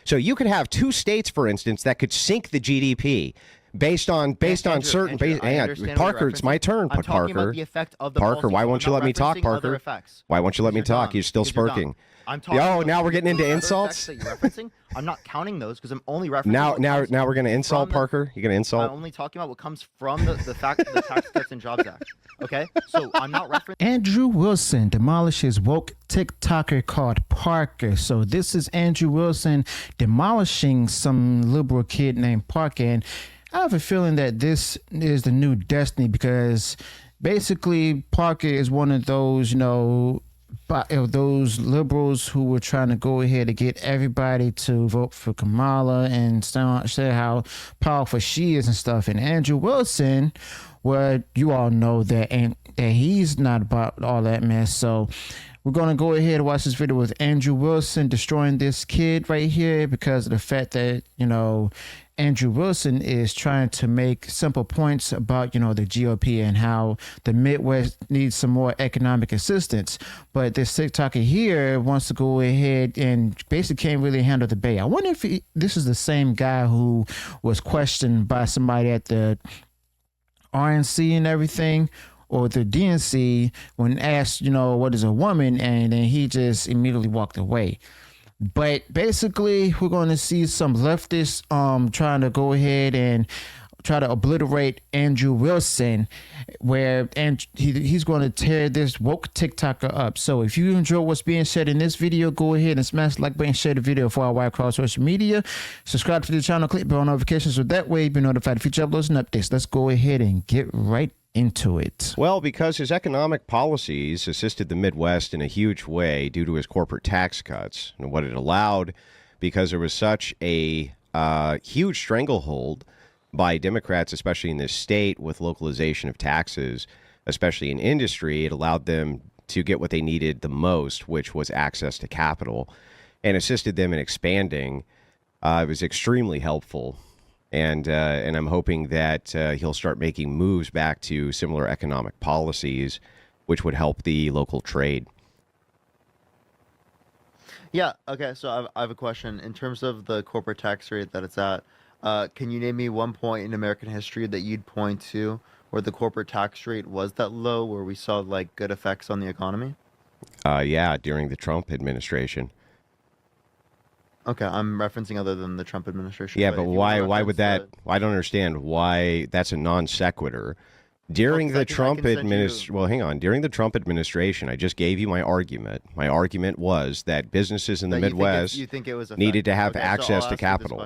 So you could have two states, for instance, that could sink the GDP based on certain. Parker, it's my turn. I'm talking about the effect of the Parker, policy, why so won't I'm you not let me talk, referencing Parker? other effects. Why won't you let me talk? Dumb. You're still Because you're spurking. I'm talking Oh, about now we're getting into other insults? effects that you're referencing. I'm not counting those because I'm only referencing. Now we're going to insult Parker? You're going to insult? I'm only talking about what comes from the fact of the Tax Cuts and Jobs Act. Okay? So I'm not referencing. Andrew Wilson demolishes woke TikToker called Parker. So this is Andrew Wilson demolishing some liberal kid named Parker. And I have a feeling that this is the new destiny because basically Parker is one of those, those liberals who were trying to go ahead and get everybody to vote for Kamala and say how powerful she is and stuff. And Andrew Wilson, well, you all know that he's not about all that mess. So we're going to go ahead and watch this video with Andrew Wilson destroying this kid right here because of the fact that, Andrew Wilson is trying to make simple points about, the GOP and how the Midwest needs some more economic assistance. But this TikToker here wants to go ahead and basically can't really handle the debate. I wonder if this is the same guy who was questioned by somebody at the RNC and everything, or the DNC when asked, what is a woman? And then he just immediately walked away. But basically, we're going to see some leftists trying to go ahead and try to obliterate Andrew Wilson, where he's going to tear this woke TikToker up. So if you enjoy what's being said in this video, go ahead and smash the like button, share the video for our wide across social media. Subscribe to the channel, click bell notifications so that way you'll be notified of future uploads and updates. Let's go ahead and get right into it. Well, because his economic policies assisted the Midwest in a huge way due to his corporate tax cuts and what it allowed, because there was such a huge stranglehold by Democrats, especially in this state, with localization of taxes, especially in industry. It allowed them to get what they needed the most, which was access to capital, and assisted them in expanding. It was extremely helpful. And I'm hoping that he'll start making moves back to similar economic policies, which would help the local trade. Yeah. Okay. So I have a question. In terms of the corporate tax rate that it's at, can you name me one point in American history that you'd point to where the corporate tax rate was that low, where we saw like good effects on the economy? Yeah, during the Trump administration. Okay, I'm referencing other than the Trump administration. Yeah, but why would that? I don't understand why that's a non sequitur. During the Trump administration, well, hang on. During the Trump administration, I just gave you my argument. My argument was that businesses in the Midwest needed to have access to capital.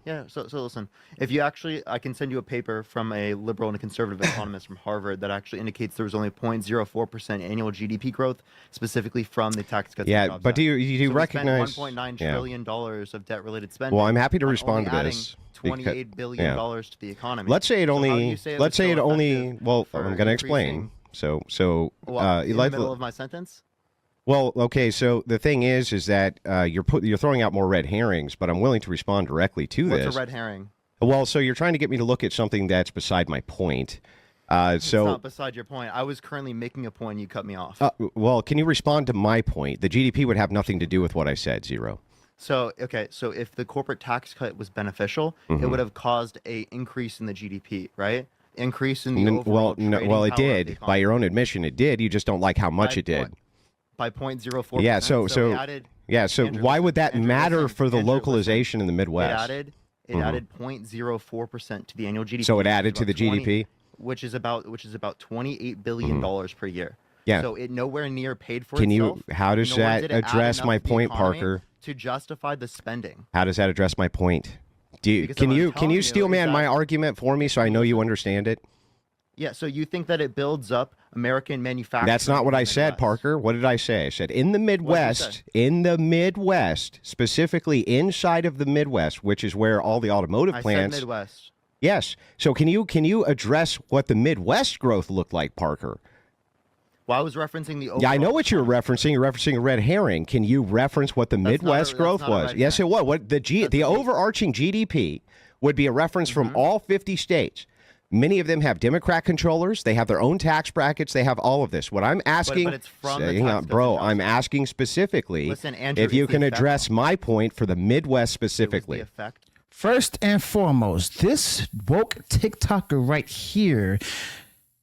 Yeah. So listen, if you actually, I can send you a paper from a liberal and a conservative economist from Harvard that actually indicates there was only 0.04% annual GDP growth, specifically from the tax cuts. Yeah, but do you recognize $1.9 trillion of debt-related spending? Well, I'm happy to respond to this. $28 billion to the economy. Let's say it only. Well, I'm going to explain. So in the middle of my sentence. Well, okay. So the thing is that you're throwing out more red herrings, but I'm willing to respond directly to this. What's a red herring? Well, so you're trying to get me to look at something that's beside my point. It's not beside your point. I was currently making a point. You cut me off. Well, can you respond to my point? The GDP would have nothing to do with what I said. Zero. So, okay, so if the corporate tax cut was beneficial, it would have caused a increase in the GDP, right? Increase in the overall trading power it did. By your own admission, it did. You just don't like how much it did. By 0.04%. Yeah, so why would that matter for the localization in the Midwest? It added 0.04% to the annual GDP. So it added to the GDP? Which is about $28 billion per year. Yeah. So it nowhere near paid for itself. How does that address my point, Parker? To justify the spending. How does that address my point? Can you steel man my argument for me so I know you understand it? Yeah, so you think that it builds up American manufacturing? That's not what I said, Parker. What did I say? I said in the Midwest, specifically inside of the Midwest, which is where all the automotive plants. I said Midwest. Yes. So can you address what the Midwest growth looked like, Parker? Well, I was referencing the overall. Yeah, I know what you're referencing. You're referencing a red herring. Can you reference what the Midwest growth was? Yes, it was. What the overarching GDP would be a reference from all 50 states. Many of them have Democrat controllers. They have their own tax brackets. They have all of this. What I'm asking, but it's from the hang tax on, cuts bro, and I'm jobs. asking specifically Listen, Andrew, if you it's can the effect. address my point for the Midwest It was the specifically. effect. First and foremost, this woke TikToker right here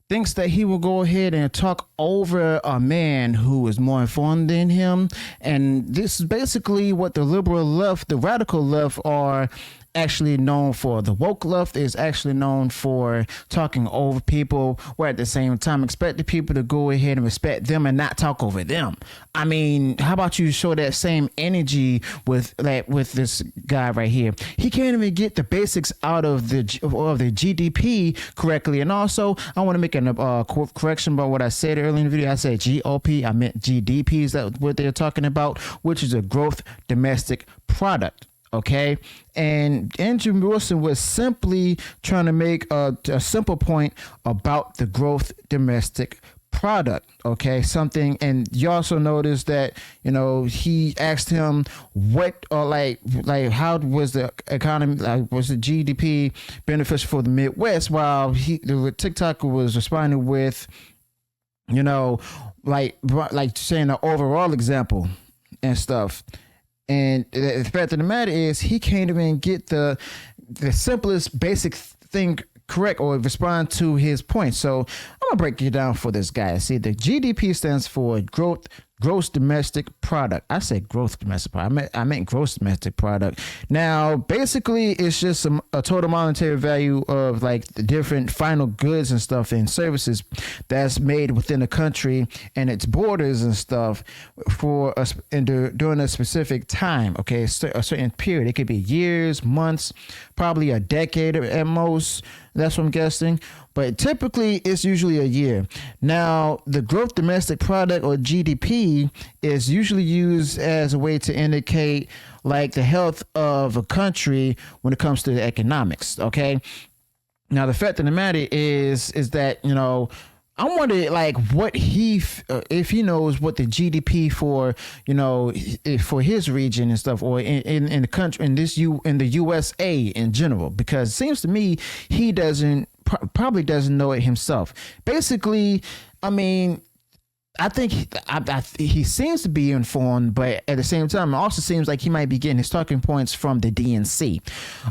thinks that he will go ahead and talk over a man who is more informed than him. And this is basically what the liberal left, the radical left, are actually known for. The woke left is actually known for talking over people, where at the same time expect the people to go ahead and respect them and not talk over them. I mean, how about you show that same energy with this guy right here? He can't even get the basics out of the GDP correctly. And also, I want to make a correction about what I said earlier in the video. I said GOP, I meant GDP. Is that what they're talking about? Which is a gross domestic product. Okay, and Andrew Wilson was simply trying to make a simple point about the gross domestic product. Okay, something, and you also notice that, you know, he asked him what, or like how was the economy, like was the GDP beneficial for the Midwest, while the TikToker was responding with, you know, like saying an overall example and stuff. And the fact of the matter is, he can't even get the simplest basic thing correct or respond to his point. So I'm gonna break it down for this guy. See, the GDP stands for gross domestic product. I said gross domestic product. I meant gross domestic product. Now, basically, it's just a total monetary value of like the different final goods and stuff and services that's made within the country and its borders and stuff for us during a specific time. Okay, a certain period. It could be years, months, probably a decade at most. That's what I'm guessing. But typically, it's usually a year. Now, the gross domestic product, or GDP, is usually used as a way to indicate like the health of a country when it comes to the economics. Okay. Now, the fact of the matter is that, you know, I wonder like what if he knows what the GDP for, you know, for his region and stuff, or in the country, in the USA in general, because it seems to me he probably doesn't know it himself. Basically, I mean, I think he seems to be informed, but at the same time, it also seems like he might be getting his talking points from the DNC.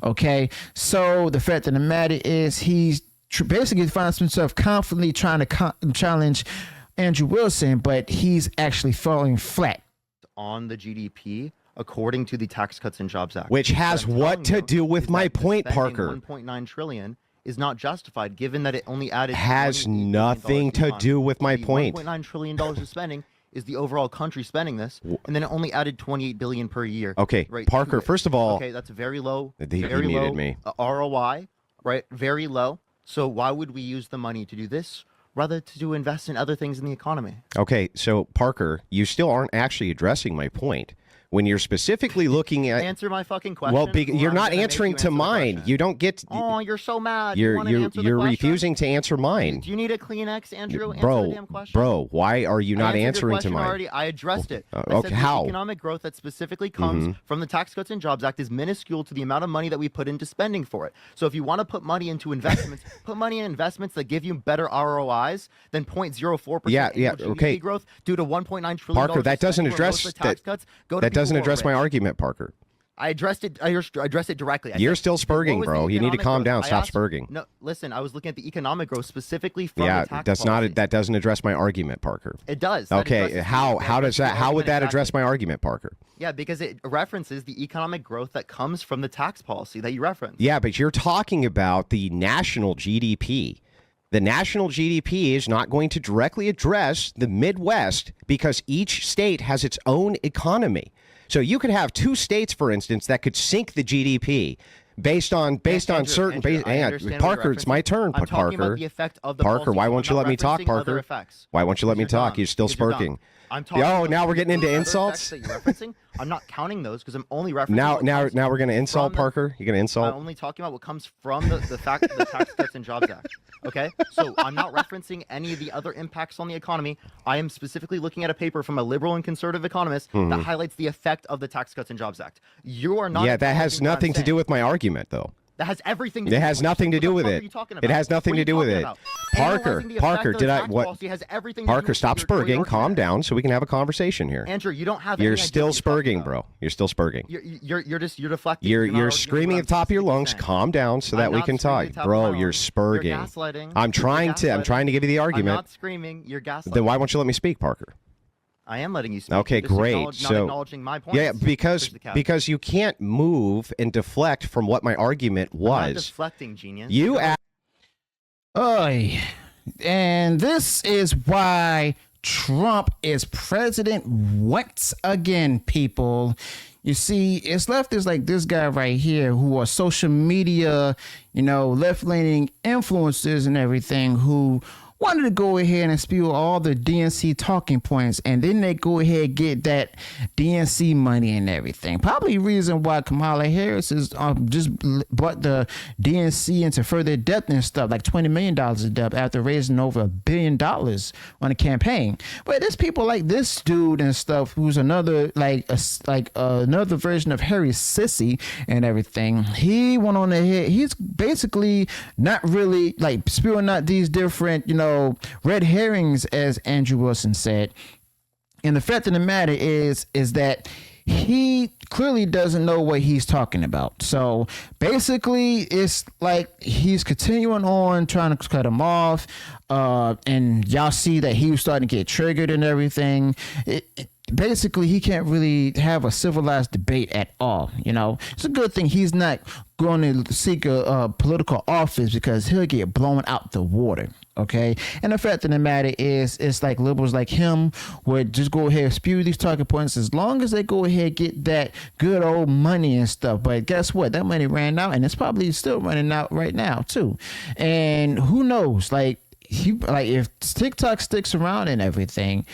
Okay, so the fact of the matter is, he's basically finds himself constantly trying to challenge Andrew Wilson, but he's actually falling flat On the GDP, according to the Tax Cuts and Jobs Act, Which has what to do with my point, Parker? 1.9 trillion is not justified, given that it only added Has $28 billion nothing to on. do with my The point. $1.9 trillion of spending is the overall country spending this, and then it only added 28 billion per year. Okay, right, Parker, to it. first of all, okay, that's very low. He Very muted low me. ROI, right? Very low. So why would we use the money to do this rather to invest in other things in the economy? Okay, so Parker, you still aren't actually addressing my point. When you're specifically looking at Answer my fucking question. well, or you're I'm not gonna make answering you to answer the mine. question. You don't get. Oh, you're so mad. You're wanna answer the you're question? refusing to answer mine, Do you need a Kleenex, Andrew? Answer the bro. damn question. Bro, why are you I not answered your answering to question mine? already. I addressed it. I okay, said the how? economic growth that specifically comes from the Tax Cuts and Jobs Act is minuscule to the amount of money that we put into spending for it. So if you want to put money into investments, put money in investments that give you better ROIs than 0.04% Yeah, annual okay. GDP growth due to 1.9 trillion. Parker, that doesn't where most address of the tax that. cuts go to That people doesn't who are address my rich. argument, Parker. I addressed it. I addressed it directly. I You're said, still what spurging, was the bro. You need to economic calm growth? down. I Stop asked- spurging. No, listen. I was looking at the economic growth specifically from Yeah, the tax that's policy. not. That doesn't address my argument, Parker. It does. That Okay, addresses the- how does that? How would that exactly. address my argument, Parker? Yeah, because it references the economic growth that comes from the tax policy that you referenced. Yeah, but you're talking about the national GDP. The national GDP is not going to directly address the Midwest because each state has its own economy. So you could have two states, for instance, that could sink the GDP based on certain. I understand what Parker, you're it's my referencing. turn. I'm talking Parker, about the effect of the Parker, policy, why so won't I'm you not let me talk, referencing other Parker? effects. Why won't you let me Because you're talk? dumb. You're still Because you're dumb. spurking. I'm talking Oh, about now we're getting into other insults? effects that you're referencing. I'm not counting those because I'm only referencing. Now what comes we're gonna insult from the- Parker. You're gonna I'm insult. only talking about what comes from the Tax Cuts and Jobs Act. Okay, so I'm not referencing any of the other impacts on the economy. I am specifically looking at a paper from a liberal and conservative economist that highlights the effect of the Tax Cuts and Jobs Act. You are not. Yeah, that has acknowledging what I'm nothing to do saying. with my argument, though. That has everything. It has nothing to do with it. It has nothing to do with it. Parker, did I what? Parker, stop spurging. Calm down, so we can have a conversation here. Andrew, you don't have. You're still spurging, bro. You're still spurging. You're deflecting. You're screaming at the top of your lungs. Calm down, so that we can talk, bro. You're spurging. You're gaslighting. I'm trying to give you the argument. I'm not screaming. You're gaslighting. Then why won't you let me speak, Parker? I am letting you speak. Okay, great. Not acknowledging my points. Yeah, because you can't move and deflect from what my argument was. I'm not deflecting, genius. Oy. And this is why Trump is president once again, people. You see, it's leftists like this guy right here who are social media, left-leaning influencers and everything who wanted to go ahead and spew all the DNC talking points, and then they go ahead and get that DNC money and everything. Probably reason why Kamala Harris is just brought the DNC into further debt and stuff, like $20 million of debt after raising over $1 billion on a campaign. But there's people like this dude and stuff who's another another version of Harry Sissy and everything. He went on ahead. He's basically not really like spewing out these different, red herrings, as Andrew Wilson said. And the fact of the matter is that he clearly doesn't know what he's talking about. So basically, it's like he's continuing on trying to cut him off. And y'all see that he was starting to get triggered and everything. Basically, he can't really have a civilized debate at all. It's a good thing he's not going to seek a political office because he'll get blown out the water. Okay. And the fact of the matter is, it's like liberals like him would just go ahead and spew these talking points as long as they go ahead and get that good old money and stuff. But guess what? That money ran out, and it's probably still running out right now, too. And who knows? If TikTok sticks around and everything,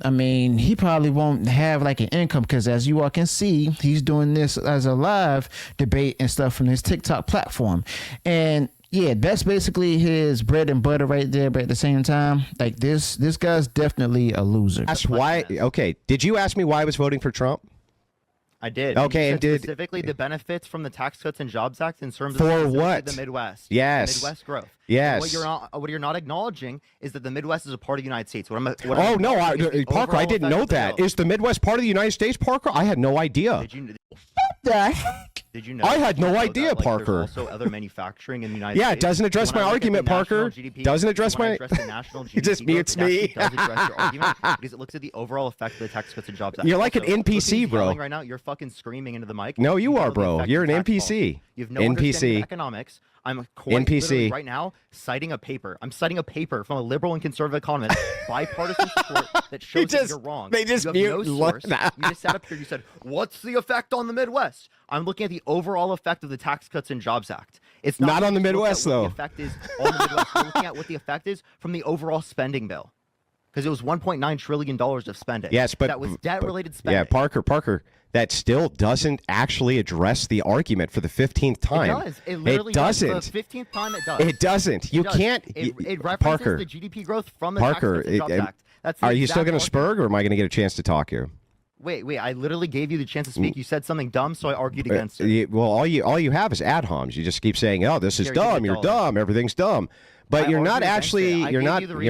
I mean, he probably won't have like an income because, as you all can see, he's doing this as a live debate and stuff from his TikTok platform. And yeah, that's basically his bread and butter right there. But at the same time, like this guy's definitely a loser. That's why. Okay. Did you ask me why I was voting for Trump? I did. Okay, and specifically the benefits from the Tax Cuts and Jobs Act in terms of for what? The Midwest. Yes. The Midwest growth. Yes. What you're not acknowledging is that the Midwest is a part of the United States. Parker, I didn't know that. Is the Midwest part of the United States, Parker? I had no idea. The heck? Did you know? I had no idea, Parker. There's also other manufacturing in the United States. Yeah, it doesn't address my argument, Parker. Doesn't address the national GDP. It just mutes me. It does address your argument because it looks at the overall effect of the Tax Cuts and Jobs Act. You're like an NPC, bro. Right now, you're fucking screaming into the mic. No, you are, bro. You're an NPC. You have no understanding of economics. I'm quite literally right now citing a paper. I'm citing a paper from a liberal and conservative economist, bipartisan support that shows that you're wrong. They just you have no source. You just sat up here. You said, "What's the effect on the Midwest?" I'm looking at the overall effect of the Tax Cuts and Jobs Act. It's not on the Midwest, though. The effect is on the Midwest. We're looking at what the effect is from the overall spending bill, because it was $1.9 trillion of spending. Yes, but that was debt-related spending. Yeah, Parker. That still doesn't actually address the argument for the 15th time. It does. It literally doesn't. Does. For the 15th time, it does. It doesn't. You can't. It references Parker, the GDP growth from the Tax Cuts and Jobs Act. That's are you still going to spurg, or am I going to get a chance to talk here? Wait. I literally gave you the chance to speak. You said something dumb, so I argued against it. Well, all you have is ad homs. You just keep saying, "Oh, this is dumb. You're dumb. Everything's dumb." But you're not actually. You're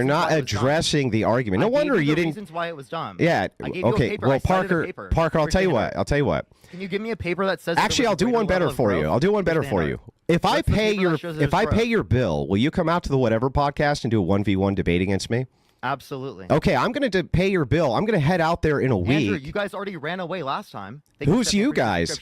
not addressing the argument. No wonder you didn't. Reasons why it was dumb. Yeah. Okay. Well, Parker. I'll tell you what. Can you give me a paper that says? Actually, I'll do one better for you. If I pay your bill, will you come out to the Whatever podcast and do a 1v1 debate against me? Absolutely. Okay, I'm going to pay your bill. I'm going to head out there in a week. Andrew, you guys already ran away last time. Who's you guys?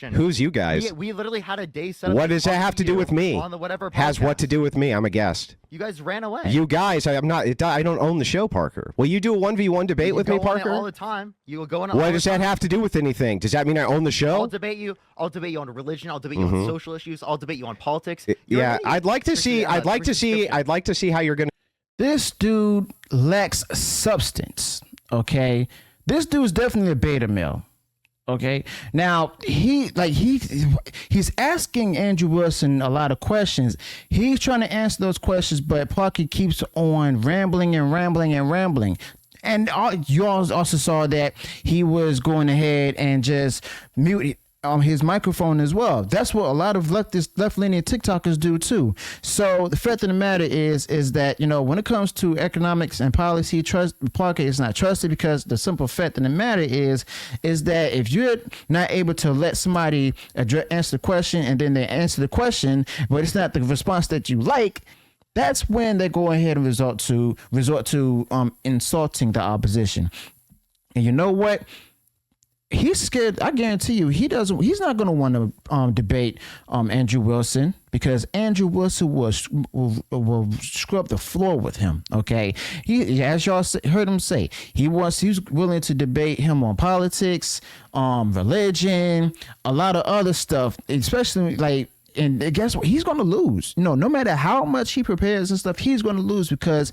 We literally had a day set up. What does that have to do with me? On the Whatever podcast. Has what to do with me? I'm a guest. You guys ran away. You guys, I'm not. I don't own the show, Parker. Will you do a 1v1 debate with me, Parker? All the time. You will go on. What does that have to do with anything? Does that mean I own the show? I'll debate you on religion. I'll debate you on social issues. I'll debate you on politics. Yeah, I'd like to see how you're going to. This dude lacks substance, okay? This dude's definitely a beta male, okay? Now, he's asking Andrew Wilson a lot of questions. He's trying to answer those questions, but Parker keeps on rambling. And you all also saw that he was going ahead and just his microphone as well. That's what a lot of left-leaning TikTokers do too. So the fact of the matter is that, you know, when it comes to economics and policy, Parker is not trusted, because the simple fact of the matter is that if you're not able to let somebody answer the question, and then they answer the question, but it's not the response that you like, that's when they go ahead and resort to insulting the opposition. And you know what? He's scared. I guarantee you, he's not going to want to debate Andrew Wilson, because Andrew Wilson will scrub the floor with him. Okay, as y'all heard him say, he's willing to debate him on politics, religion, a lot of other stuff, especially like. And guess what? He's going to lose. You know, no matter how much he prepares and stuff, he's going to lose, because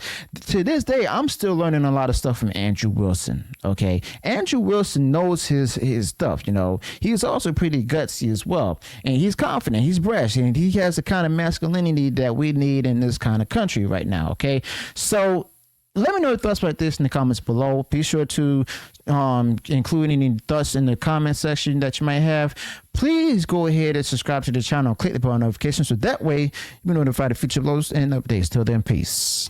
to this day, I'm still learning a lot of stuff from Andrew Wilson. Okay. Andrew Wilson knows his stuff. You know, he's also pretty gutsy as well. And he's confident. He's brash. And he has the kind of masculinity that we need in this kind of country right now. Okay. So let me know your thoughts about this in the comments below. Be sure to include any thoughts in the comment section that you might have. Please go ahead and subscribe to the channel. Click the bell notification so that way you'll be notified of future uploads and updates. Till then, peace.